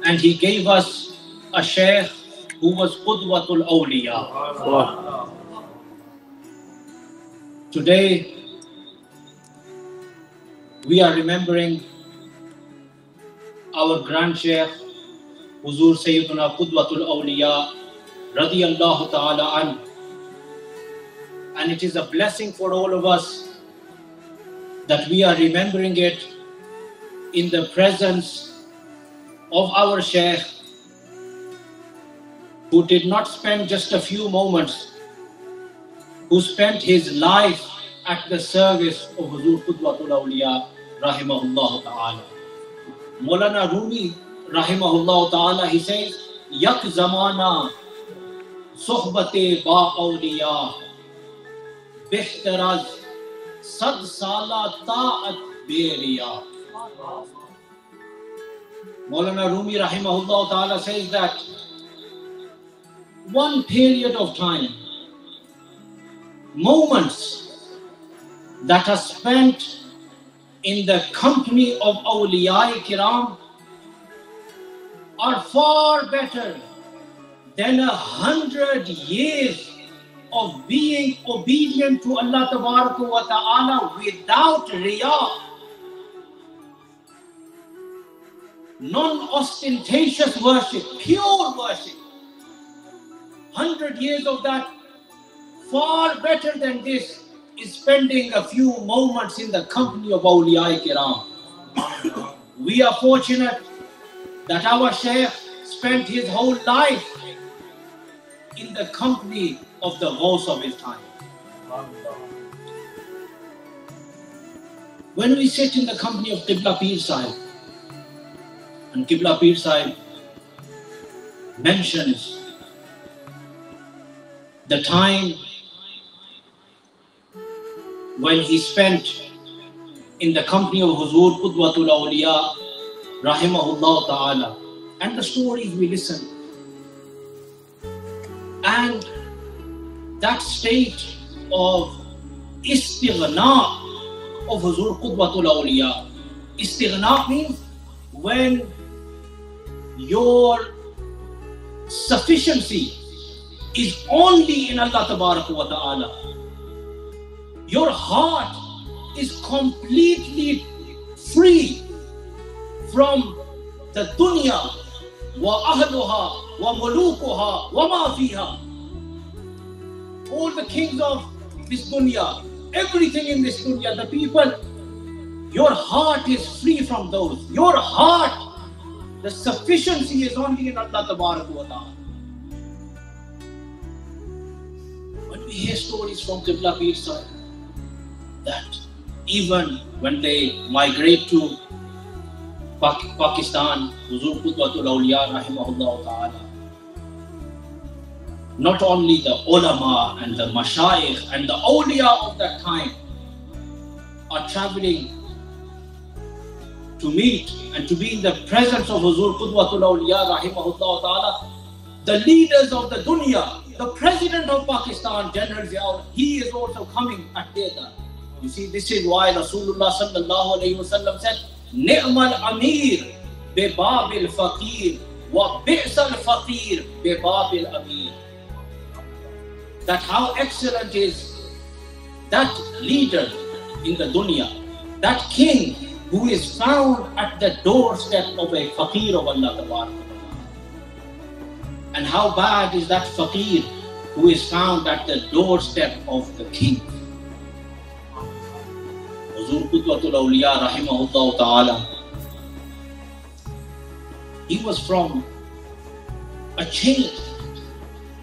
And he gave us a Shaykh who was Qudwatul Awliya. Today, we are remembering our Grand Shaykh, Hazoor Sayyidina Qudwatul Awliya radiyallahu ta'ala an. And it is a blessing for all of us that we are remembering it in the presence of our Shaykh, who did not spend just a few moments, who spent his life at the service of Hazoor Qudwatul Awliya rahimahullah ta'ala. Maulana Rumi rahimahullah ta'ala, he says, Yak zamana sohbate ba awliya behtaraz sad sala ta'at beriya. Maulana Rumi rahimahullah ta'ala says that one period of time, moments that are spent in the company of awliya kiram are far better than 100 years of being obedient to Allah Tabaraka wa Ta'ala without riya. Non-ostentatious worship, pure worship. 100 years of that, far better than this, is spending a few moments in the company of awliya kiram. We are fortunate that our Shaykh spent his whole life in the company of the Ghous of his time. When we sit in the company of Qibla Pir Sahib, and Qibla Pir Sahib mentions the time when he spent in the company of Hazoor Qudwatul Awliya rahimahullah ta'ala, and the stories we listen, and that state of istighna of Hazoor Qudwatul Awliya. Istighna means when your sufficiency is only in Allah Tabaraka wa Ta'ala. Your heart is completely free from the dunya wa ahluha wa mulukuha wa ma fiha. All the kings of this dunya, everything in this dunya, the people, your heart is free from those. Your heart, the sufficiency is only in Allah Tabaraka wa Ta'ala. When we hear stories from Qibla Pir Sahib, that even when they migrate to Pakistan, Hazoor Qudwatul Awliya rahimahullah ta'ala, not only the ulama and the mashayikh and the awliya of that time are traveling to meet and to be in the presence of Hazoor Qudwatul Awliya rahimahullah ta'ala, the leaders of the dunya, the president of Pakistan, General Ziaul, he is also coming at their time. You see, this is why Rasulullah sallallahu alayhi wa sallam said, Ni'mal Amir bi Babil Faqir wa Bi'sal Faqir bi Babil Amir. That how excellent is that leader in the dunya, that king who is found at the doorstep of a faqir of Allah Tabaraka. And how bad is that faqir who is found at the doorstep of the king. Hazoor Qudwatul Awliya rahimahullah ta'ala, he was from a chain,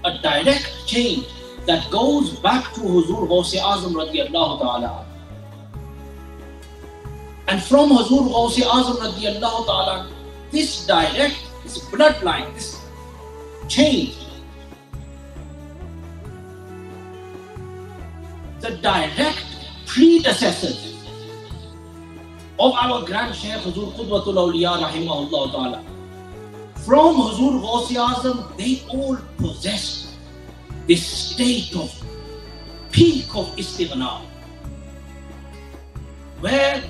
a direct chain that goes back to Hazoor Ghous-e-Azam radiyallahu ta'ala. And from Hazoor Ghous-e-Azam radiyallahu ta'ala, this direct, this bloodline, this chain, the direct predecessors of our Grand Shaykh Hazoor Qudwatul Awliya rahimahullah ta'ala, from Hazoor Ghous-e-Azam, they all possessed this state of peak of istighna, where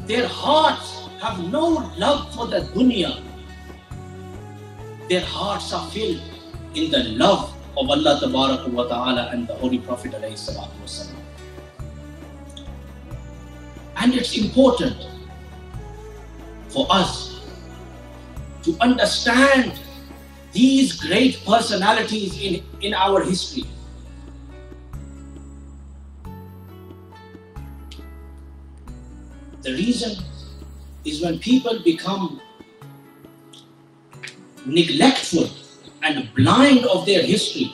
their hearts have no love for the dunya. their hearts are filled in the love of Allah Ta'ala and the Holy Prophet ﷺ. And it's important for us to understand these great personalities in our history. The reason is when people become neglectful and blind of their history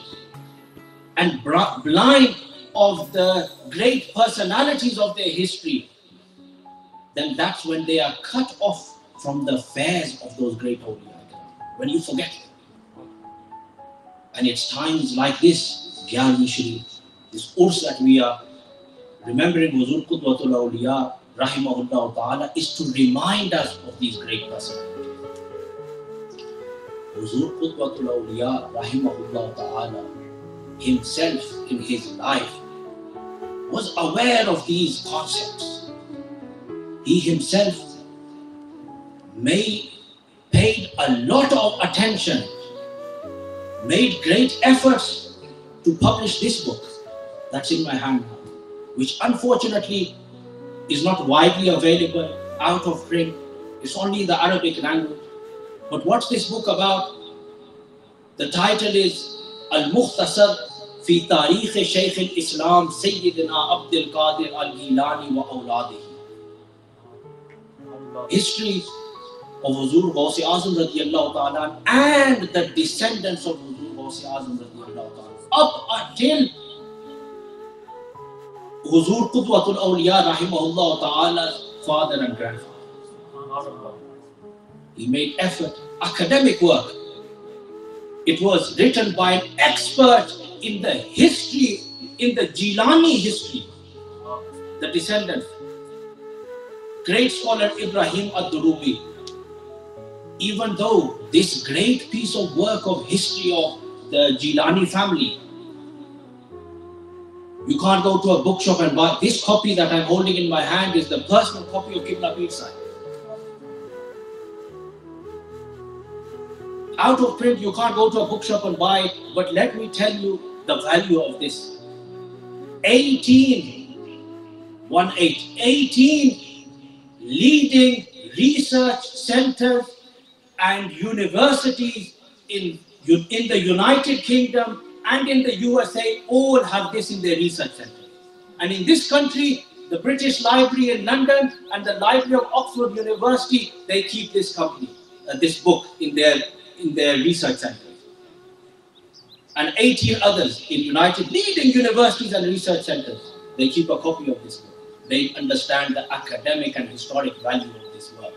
and blind of the great personalities of their history, then that's when they are cut off from the affairs of those great awliya. When you forget. And it's times like this, Gyani Sharif, this Urs that we are remembering Huzoor Qudwatul Awliya Rahimahullah Ta'ala, is to remind us of these great personalities. Huzoor Qudwatul Awliya Rahimahullah Ta'ala himself in his life was aware of these concepts. He himself paid a lot of attention, made great efforts to publish this book that's in my hand now, which unfortunately is not widely available, out of print. It's only in the Arabic language. But what's this book about? The title is Al-Mukhtasar fi Tariq Shaykh al-Islam Sayyidina Abdul-Qadir Gilani wa Allaudin. History of Huzoor Ghous-e-Azam radiyallahu ta'ala and the descendants of Huzoor Ghous-e-Azam radiyallahu ta'ala up until Huzoor Qudwatul Awliya Rahimahullah Ta'ala's father and grandfather. He made effort, academic work. It was written by an expert in the history, in the Gilani history, the descendants. Great scholar Ibrahim ad-Durubi. Even though this great piece of work of history of the Gilani family, you can't go to a bookshop and buy. This copy that I'm holding in my hand is the personal copy of Qibla Pir Sahib. Out of print, you can't go to a bookshop and buy it, but let me tell you the value of this. 18 leading research centers and universities in the United Kingdom and in the USA all have this in their research center. And in this country, the British Library in London and the Library of Oxford University, they keep this book in their research centers. And 18 others in leading universities and research centers, they keep a copy of this book. They understand the academic and historic value of this work.